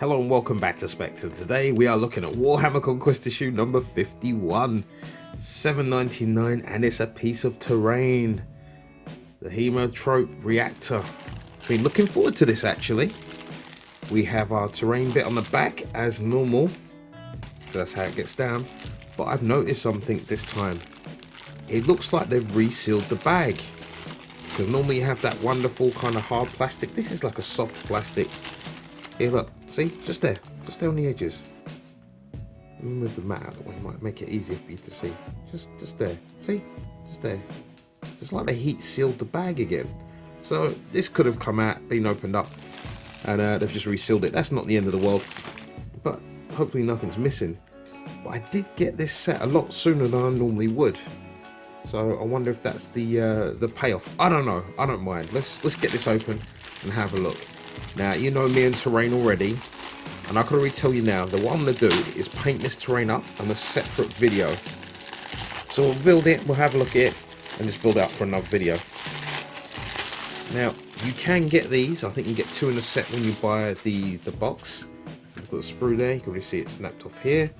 Hello and welcome back to Spekd. Today we are looking at Warhammer Conquest issue number 51, $7.99, and it's a piece of terrain. The Haemotrope Reactor. Been looking forward to this actually. We have our terrain bit on the back as normal. So that's how it gets down. But I've noticed something this time. It looks like they've resealed the bag. Because normally you have that wonderful kind of hard plastic. This is like a soft plastic. Here, look, see, just there on the edges. Let me move the mat out of the way, might make it easier for you to see. Just there, see, just there. It's like the heat sealed the bag again. So this could have come out, been opened up, and they've just resealed it. That's not the end of the world, but hopefully nothing's missing. But I did get this set a lot sooner than I normally would. So I wonder if that's the payoff. I don't know. I don't mind. Let's get this open and have a look. Now, you know me and terrain already, and I can already tell you now that what I'm going to do is paint this terrain up on a separate video. So we'll build it, we'll have a look at it, and just build it up for another video. Now, you can get these. I think you get 2 in the set when you buy the box. You've got the sprue there, you can really see it snapped off here.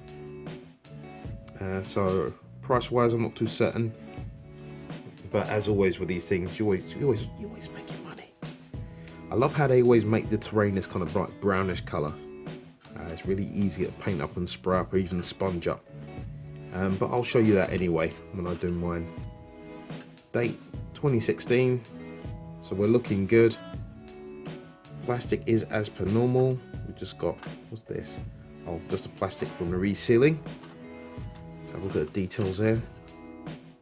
So, price-wise, I'm not too certain. But as always with these things, you always make your money. I love how they always make the terrain this kind of bright brownish colour. It's really easy to paint up and spray up or even sponge up. But I'll show you that anyway when I do mine. Date 2016, so we're looking good. Plastic is as per normal. We just got, what's this? Oh, just a plastic from the resealing. So have a look at the details there.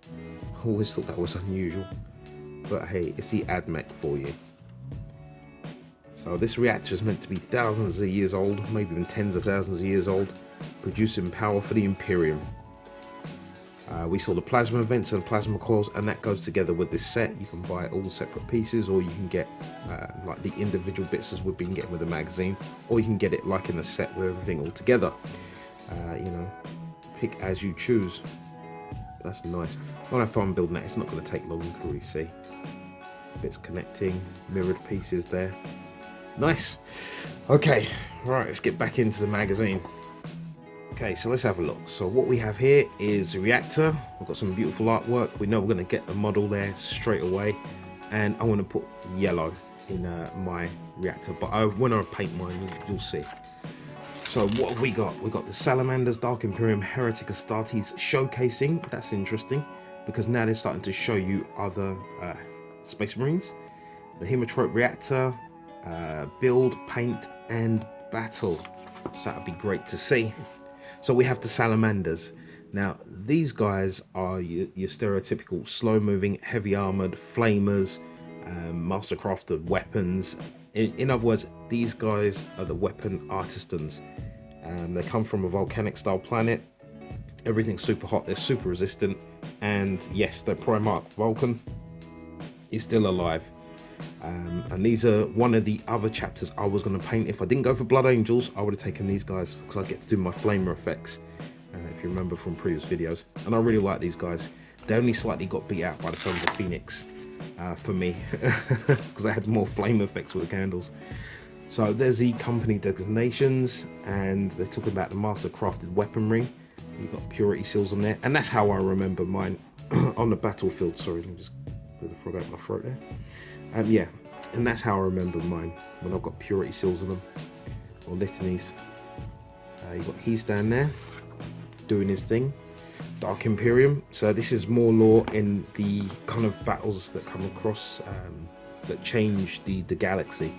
I always thought that was unusual, but hey, it's the AdMech for you. So this reactor is meant to be thousands of years old, maybe even tens of thousands of years old, producing power for the Imperium. We saw the plasma vents and plasma coils, and that goes together with this set. You can buy all separate pieces, or you can get like the individual bits as we've been getting with the magazine, or you can get it like in a set with everything all together. You know, pick as you choose. That's nice. When I find building that, it's not going to take long, you can really see. Bits connecting, mirrored pieces there. Nice. Okay, right, let's get back into the magazine. Okay, so let's have a look. So what we have here is a reactor. We've got some beautiful artwork. We know we're going to get the model there straight away. And I want to put yellow in my reactor. But when I paint mine, you'll see. So what have we got? We've got the Salamanders, Dark Imperium, Heretic Astartes showcasing. That's interesting, because now they're starting to show you other Space Marines. The Haemotrope Reactor, build, paint, and battle. So that would be great to see. So we have the Salamanders. Now, these guys are your stereotypical slow-moving, heavy-armored flamers, mastercrafted weapons. In other words, these guys are the weapon artisans. They come from a volcanic-style planet. Everything's super hot. They're super resistant. And yes, the Primarch Vulcan is still alive. And these are one of the other chapters I was going to paint. If I didn't go for Blood Angels, I would have taken these guys, because I get to do my flamer effects, if you remember from previous videos. And I really like these guys. They only slightly got beat out by the Sons of Phoenix for me, because I had more flame effects with the candles. So there's the company designations, and they're talking about the master crafted weaponry. You've got purity seals on there, and that's how I remember mine on the battlefield. Sorry, let me just do the frog out my throat there. Yeah, and that's how I remember mine, when I've got purity seals on them, or litanies. You've got he's down there, doing his thing. Dark Imperium, so this is more lore in the kind of battles that come across, that change the galaxy.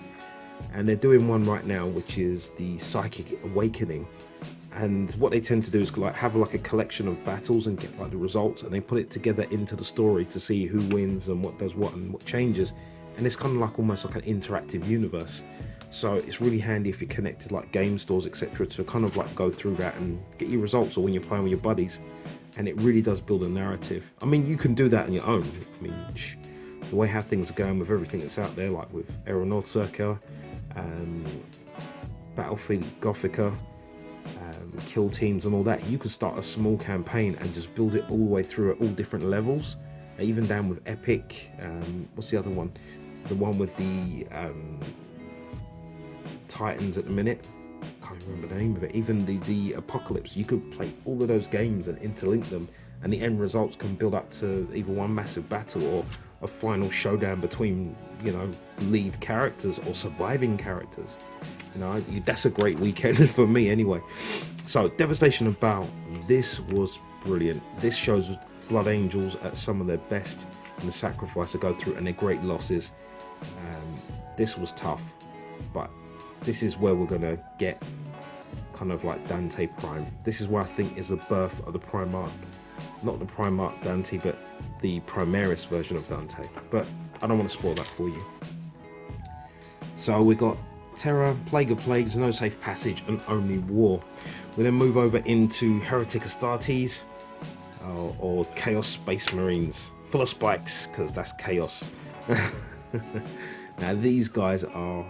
And they're doing one right now, which is the Psychic Awakening. And what they tend to do is like have like a collection of battles and get like the results, and they put it together into the story to see who wins and what does what and what changes. And it's kind of like almost like an interactive universe. So it's really handy if you're connected like game stores, etc., to kind of like go through that and get your results, or when you're playing with your buddies. And it really does build a narrative. I mean, you can do that on your own. I mean, the way how things are going with everything that's out there, like with Aeronaut Circa, Battlefield Gothica, kill teams and all that, you could start a small campaign and just build it all the way through at all different levels, even down with Epic. What's the other one? The one with the Titans at the minute. I can't remember the name of it, even the Apocalypse. You could play all of those games and interlink them, and the end results can build up to either one massive battle or a final showdown between, you know, lead characters or surviving characters. You know, that's a great weekend for me anyway. So Devastation of Baal, this was brilliant. This shows Blood Angels at some of their best in the sacrifice to go through, and their great losses. This was tough, but this is where we're gonna get kind of like Dante Prime. This is where I think is the birth of the Primarch, not the Primarch Dante, but the Primaris version of Dante. But I don't want to spoil that for you. So we got Terror, Plague of Plagues, No Safe Passage, and Only War. We then move over into Heretic Astartes, or Chaos Space Marines, full of spikes, because that's chaos. Now these guys are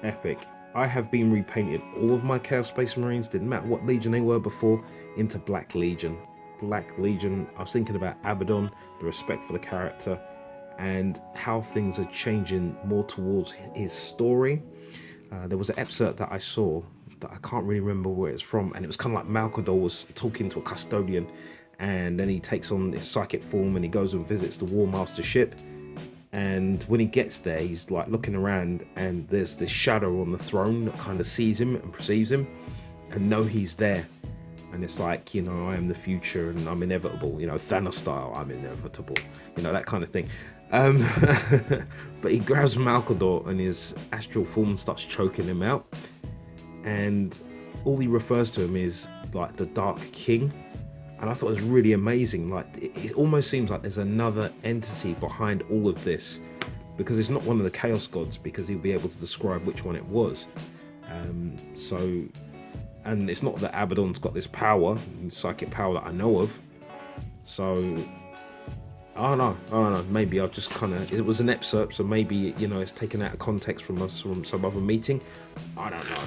epic. I have been repainted all of my Chaos Space Marines, didn't matter what Legion they were before, into Black Legion. Black Legion, I was thinking about Abaddon, the respect for the character, and how things are changing more towards his story. There was an excerpt that I saw that I can't really remember where it's from, and it was kind of like Malcador was talking to a custodian, and then he takes on his psychic form and he goes and visits the War Master ship. And when he gets there, he's like looking around, and there's this shadow on the throne that kind of sees him and perceives him and know he's there. And it's like, you know, I am the future and I'm inevitable, you know, Thanos style, I'm inevitable, you know, that kind of thing. But he grabs Malcador and his astral form starts choking him out. And all he refers to him is like the Dark King. And I thought it was really amazing. Like, it almost seems like there's another entity behind all of this, because it's not one of the Chaos Gods, because he'll be able to describe which one it was. And it's not that Abaddon's got this power, psychic power that I know of. So, I don't know. Maybe I've just kind of, it was an excerpt, so maybe, you know, it's taken out of context from some other meeting. I don't know.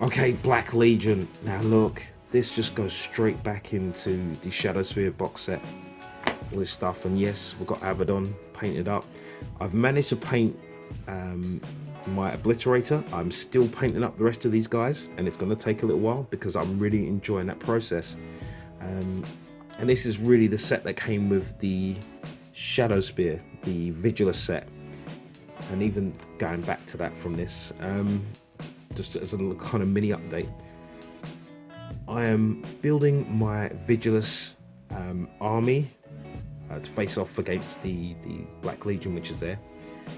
Okay, Black Legion. Now look. This just goes straight back into the Shadow Sphere box set, all this stuff. And yes, we've got Abaddon painted up. I've managed to paint my Obliterator. I'm still painting up the rest of these guys, and it's going to take a little while because I'm really enjoying that process. And this is really the set that came with the Shadow Spear, the Vigilus set. And even going back to that from this, just as a kind of mini update, I am building my Vigilus army to face off against the Black Legion, which is there,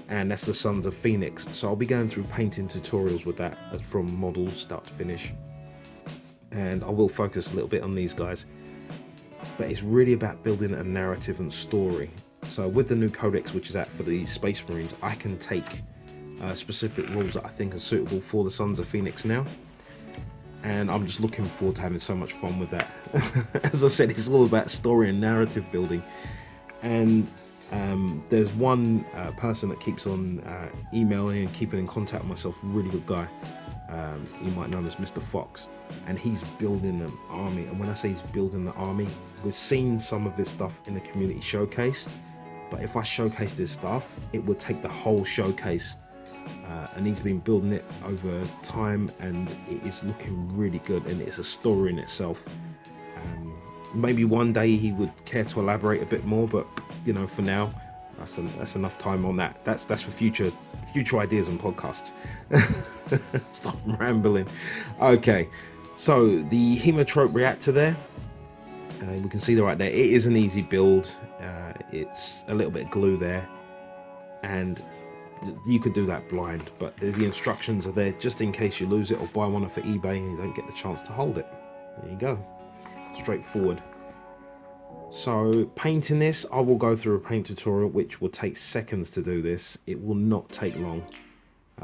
and that's the Sons of Phoenix. So I'll be going through painting tutorials with that from models start to finish, and I will focus a little bit on these guys, but it's really about building a narrative and story. So with the new codex, which is out for the Space Marines, I can take specific rules that I think are suitable for the Sons of Phoenix now. And I'm just looking forward to having so much fun with that. As I said, it's all about story and narrative building. And there's one person that keeps on emailing and keeping in contact with myself, really good guy. You might know him as Mr. Fox. And he's building an army. And when I say he's building the army, we've seen some of his stuff in the community showcase. But if I showcased his stuff, it would take the whole showcase. And he's been building it over time, and it is looking really good, and it's a story in itself. Maybe one day he would care to elaborate a bit more, but you know, for now, that's enough time on that. That's for future ideas and podcasts. Stop rambling. Okay, so the Haemotrope reactor there, we can see that right there. It is an easy build. It's a little bit of glue there, and you could do that blind, but the instructions are there just in case you lose it or buy one off of eBay and you don't get the chance to hold it. There you go, straightforward. So painting this, I will go through a paint tutorial which will take seconds to do this. It will not take long,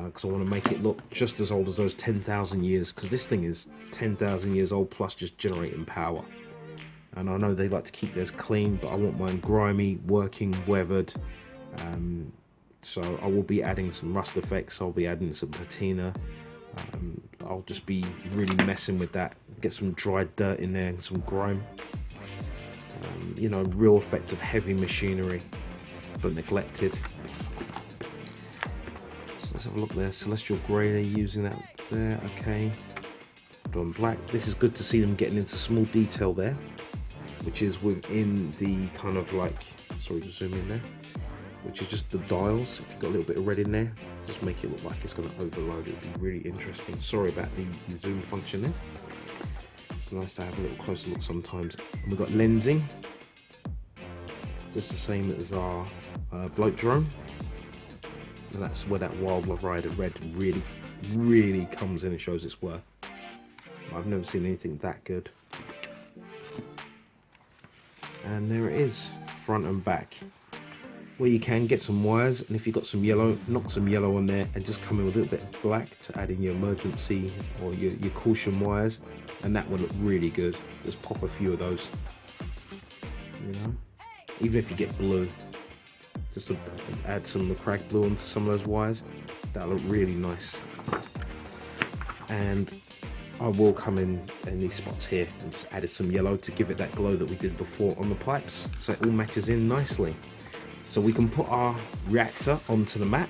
because I want to make it look just as old as those 10,000 years, because this thing is 10,000 years old plus just generating power. And I know they like to keep theirs clean, but I want mine grimy, working, weathered. So I will be adding some rust effects, I'll be adding some patina. I'll just be really messing with that, get some dried dirt in there and some grime. You know, real effect of heavy machinery, but neglected. So let's have a look there, Celestial Grey, they're using that there, okay. on black. This is good to see them getting into small detail there, which is within the kind of like, sorry to zoom in there, which is just the dials. If you've got a little bit of red in there, just make it look like it's going to overload. It would be really interesting. Sorry about the zoom function there. It's nice to have a little closer look sometimes. And we've got lensing, just the same as our bloke drone. And that's where that Wildlife Rider red really comes in and shows its worth. I've never seen anything that good. And there it is, front and back. Where you can get some wires, and if you've got some yellow, knock some yellow on there and just come in with a little bit of black to add in your emergency or your caution wires, and that will look really good. Just pop a few of those, you know, even if you get blue, just to add some cracked blue onto some of those wires, that'll look really nice. And I will come in these spots here and just added some yellow to give it that glow that we did before on the pipes, so it all matches in nicely. So we can put our reactor onto the map.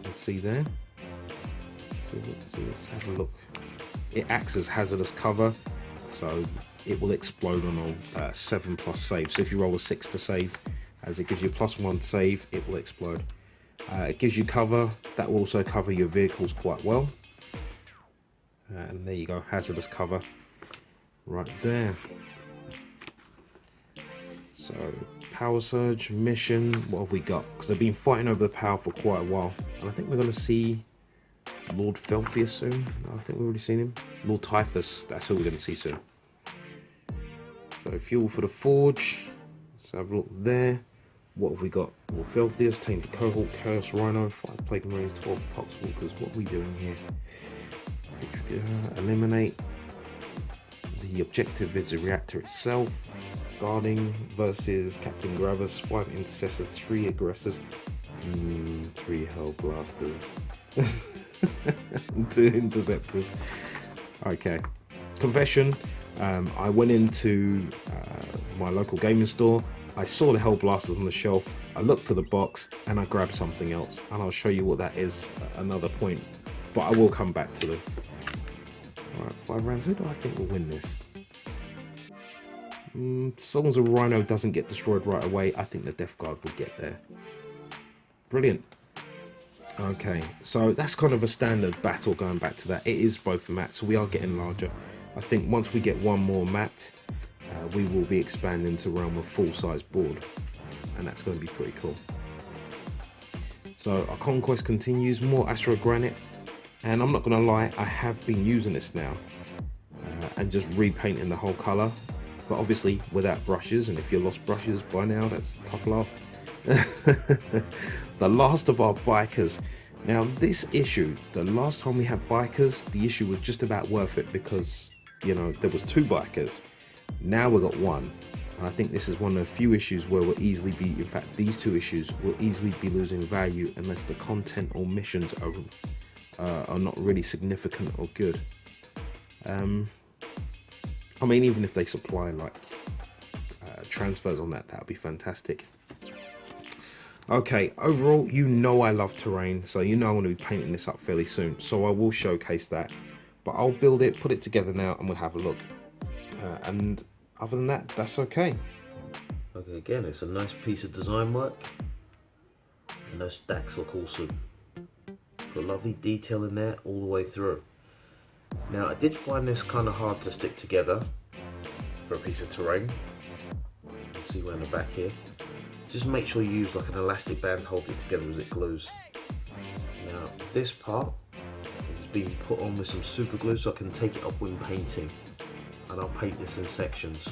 Let's see there. So let's have a look. It acts as hazardous cover, so it will explode on a 7+ save. So if you roll a 6 to save, as it gives you +1 save, it will explode. It gives you cover. That will also cover your vehicles quite well. And there you go, hazardous cover right there. So power surge, mission, what have we got? Because they've been fighting over the power for quite a while, and I think we're going to see Lord Felthius soon. No, I think we've already seen him. Lord Typhus, that's who we're going to see soon. So fuel for the forge, let's have a look there. What have we got? Lord Felthius, Tainted Cohort, Chaos Rhino, 5 Plague Marines, 12 Poxwalkers. What are we doing here? Eliminate. The objective is the reactor itself. Guarding versus Captain Gravis, 5 intercessors, 3 aggressors, 3 hell blasters, 2 interceptors. Okay, confession, I went into my local gaming store, I saw the hell blasters on the shelf, I looked to the box and I grabbed something else, and I'll show you what that is at another point, but I will come back to them. Alright, 5 rounds. Who do I think will win this? As long as a Rhino doesn't get destroyed right away, I think the Death Guard will get there. Brilliant. Okay, so that's kind of a standard battle going back to that. It is both mats, so we are getting larger. I think once we get one more mat, we will be expanding to realm of full-size board, and that's going to be pretty cool. So our conquest continues, more Astro Granite, and I'm not going to lie, I have been using this now and just repainting the whole colour. But obviously without brushes, and if you lost brushes by now, that's a tough laugh. The last of our bikers. Now this issue, the last time we had bikers, the issue was just about worth it because, you know, there was 2 bikers. Now we've got 1. And I think this is one of the few issues where we'll easily be, in fact these 2 issues will easily be losing value unless the content or missions are not really significant or good. I mean, even if they supply like transfers on that, that would be fantastic. Okay, overall, you know I love terrain, so you know I'm going to be painting this up fairly soon, so I will showcase that. But I'll build it, put it together now, and we'll have a look. And other than that, that's okay. Okay, again, it's a nice piece of design work. And those stacks look awesome. Got lovely detail in there all the way through. Now I did find this kind of hard to stick together for a piece of terrain. Let's see around the back here. Just make sure you use like an elastic band to hold it together as it glues. Now this part is being put on with some super glue so I can take it off when painting, and I'll paint this in sections.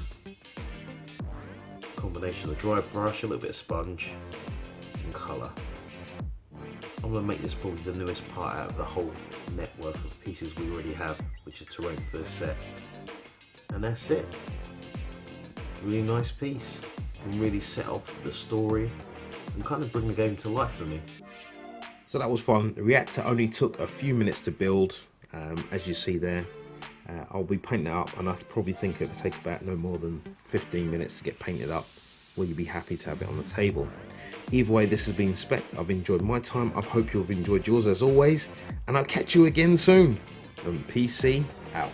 Combination of dry brush, a little bit of sponge and colour. I'm going to make this probably the newest part out of the whole network of pieces we already have, which is terrain for this set. And that's it. Really nice piece. Can really set off the story and kind of bring the game to life for me. So that was fun. The reactor only took a few minutes to build, as you see there. I'll be painting it up, and I probably think it will take about no more than 15 minutes to get painted up, where you'll be happy to have it on the table. Either way, this has been Spekd. I've enjoyed my time. I hope you've enjoyed yours as always, and I'll catch you again soon. PC out.